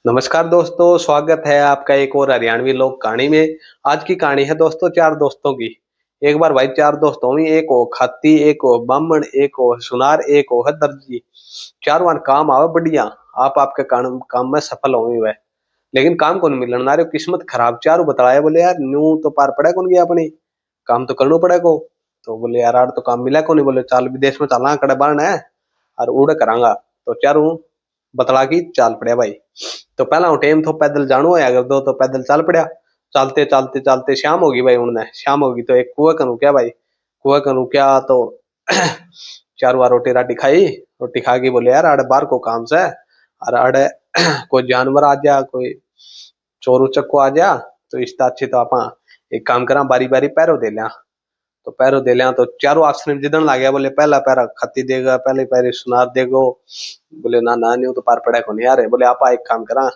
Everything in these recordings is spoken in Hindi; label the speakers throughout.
Speaker 1: नमस्कार दोस्तों, स्वागत है आपका एक और हरियाणवी लोक कहानी में। आज की कहानी है दोस्तों चार दोस्तों की। एक बार भाई चार दोस्त हों, एक हो खाती, एक हो बामण, एक हो सुनार, एक हो है दर्जी। चारों काम आवे बढ़िया। आप आपके काम में सफल होंगे वह, लेकिन काम को नहीं मिलने ना रे, किस्मत खराब। चारों बताया बोले यार न्यू तो पार पड़े कौन गया अपनी, काम तो करना पड़ेगा। तो बोले यार आड़ तो काम मिला को नहीं। बोले चाल विदेश में चलना कड़े बारण है और उड़े करांगा। तो चारों बतला की चाल पड़े भाई। तो पहला टाइम तो पैदल जानो है, अगर दो तो पैदल चल पड़ा। चलते चलते चलते शाम होगी भाई। उन्होंने शाम होगी तो एक कुएं कन रुकया भाई। कुएं कन रुकया तो चार बार रोटी राटी खाई। रोटी खा के बोले यार आड़े बार को काम से, और आड़े कोई जानवर आ जा, कोई चोर उचक को आ जा, तो इससे अच्छी तो आप एक काम करा बारी बारी पैरों दे लिया। तो पैरों दे लिया तो चारों आश्रम जिदन ला गया। बोले पहला पैरा खत्ती देगा, पहले पैरे सुनार देगो। बोले ना ना नहीं तो पार पड़ा को नहीं आ रहे। बोले आप एक काम करा,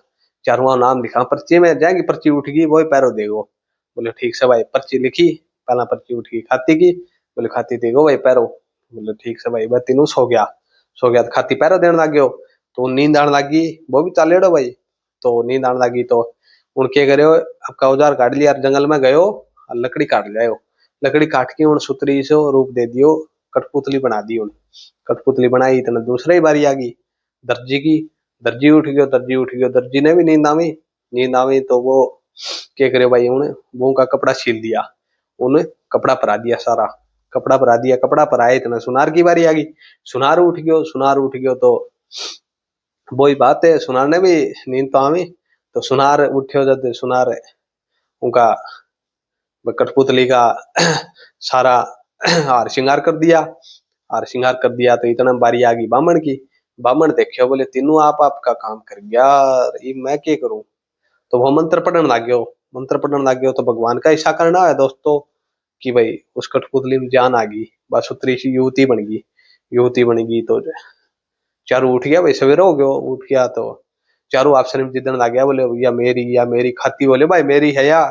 Speaker 1: चारों नाम लिखा पर्ची में, जाएंगी पर्ची उठ गई वही पैरों देगो। बोले ठीक से भाई। पर्ची लिखी, पहला पर्ची उठ गई खाती की। बोले खाती देगो वही पैरों। बोले ठीक से भाई। वह तीनों सो गया। सो गया तो खाती पैरों देने लग गयो। तो नींद आने लगी, वो भी चालेड़ो भाई। तो नींद आने लगी तो उनके करे आपका औजार काट लिया, जंगल में गयो और लकड़ी काट लायो। लकड़ी काट के उन सुतरी से रूप दे दियो, कठपुतली बना दी। उन कठपुतली बनाई इतना दूसरी बारी आ गई दर्जी की। दर्जी उठ गयो, दर्जी उठ गयो। दर्जी ने भी नींद आवी। नींद आवी तो वो क्या करे भाई, उन्हें वो का कपड़ा छील दिया। उन्हें कपड़ा परा दिया, सारा कपड़ा परा दिया। कपड़ा पराए इतना सुनार की बारी आ गई। सुनार उठ गयो। सुनार उठ गयो तो वही बात है, सुनार ने भी नींद तो आवी। तो सुनार उठ्यो जब सुनार उनका कठपुतली का सारा हार श्रृंगार कर दिया। हार श्रृंगार कर दिया तो इतना बारी आ गई बामण की। बामण देखियो बोले तीनों आप आपका काम कर गया, ये मैं क्या करूं। तो वो मंत्र पढ़ने लग गयो। मंत्र पढ़ने लग गयो तो भगवान का ऐसा करना है दोस्तों कि भाई उस कठपुतली में जान आ गई। बस उतरी सी युवती बन गई। युवती बन गई तो चारू उठ गया भाई। सवेरा हो गया, उठ गया तो चारू आपसे जिदन लग गया। बोले या मेरी खाती। बोले भाई मेरी है या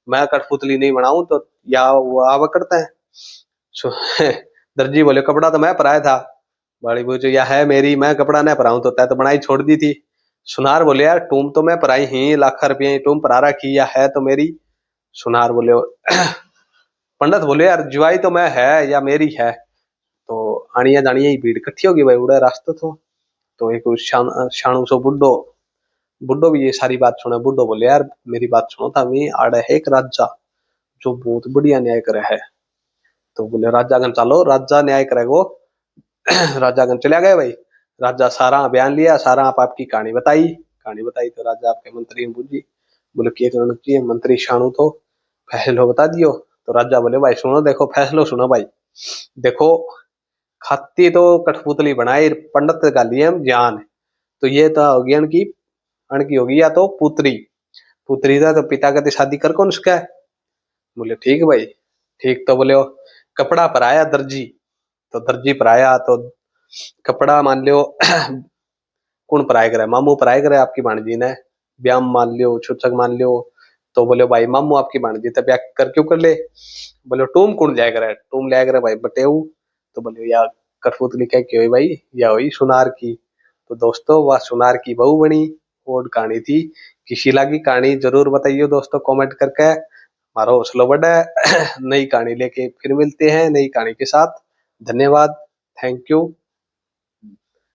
Speaker 1: मैं कठपुतली नहीं बनाऊं तो या वो आवा करते हैं। दर्जी बोले कपड़ा तो मैं पराया था। बड़ी बोझ या है मेरी, मैं कपड़ा नहीं पराऊं तो तय तो बनाई छोड़ दी थी। सुनार बोले यार टूम तो मैं पराई ही, लाख रुपये टूम परा रखी, या है तो मेरी। सुनार बोले पंडित बोले यार जुआई तो मैं है या मेरी है। तो आनिया जानिया ही भीड़ इकट्ठी होगी भाई, उड़ा रास्ता तो एक शाणु सो बुड्ढो बुड्ढो भी ये सारी बात सुना। बुड्ढो बोले यार मेरी बात सुनो था, मैं आड़े है एक राजा जो बहुत बढ़िया न्याय करे है। तो बोले राजा गन चलो, राजा न्याय करेगो। राजा गन चले गए भाई। राजा सारा बयान लिया, सारा आप आपकी कहानी बताई। कहानी बताई तो राजा आपके मंत्री ने पूछी। बोले क्या करना चाहिए मंत्री शाणु, तो फैसलो बता दियो। तो राजा बोले भाई सुनो, देखो फैसलो सुनो भाई। देखो खाती तो कठपुतली बनाई, पंडित का लिए हम जान। तो ये तो होगी अनकी, अनकी होगी या तो पुत्री। पुत्री था तो पिता का शादी कर कौन उसका। बोले ठीक भाई ठीक। तो बोले कपड़ा पराया दर्जी। तो दर्जी पराया तो कपड़ा मान लियो कौन पराय करे, मामू पराय करे आपकी भाणजी ने। ब्याम मान लियो, छुचक मान लियो। तो बोले भाई मामू आपकी भाणजी तो ब्याह कर क्यों कर ले। बोले टूम कौन लिया करे, टूम लिया करे भाई बटेऊ। तो बोले यार कठपुतली क्या की हुई भाई, या हुई सुनार की। तो दोस्तों वह सुनार की बहू बनी। और कहानी थी। किसी लगी कहानी जरूर बताइए दोस्तों कमेंट करके, हमारा हौसला बढ़े। नई कहानी लेके फिर मिलते हैं नई कहानी के साथ। धन्यवाद। Thank you.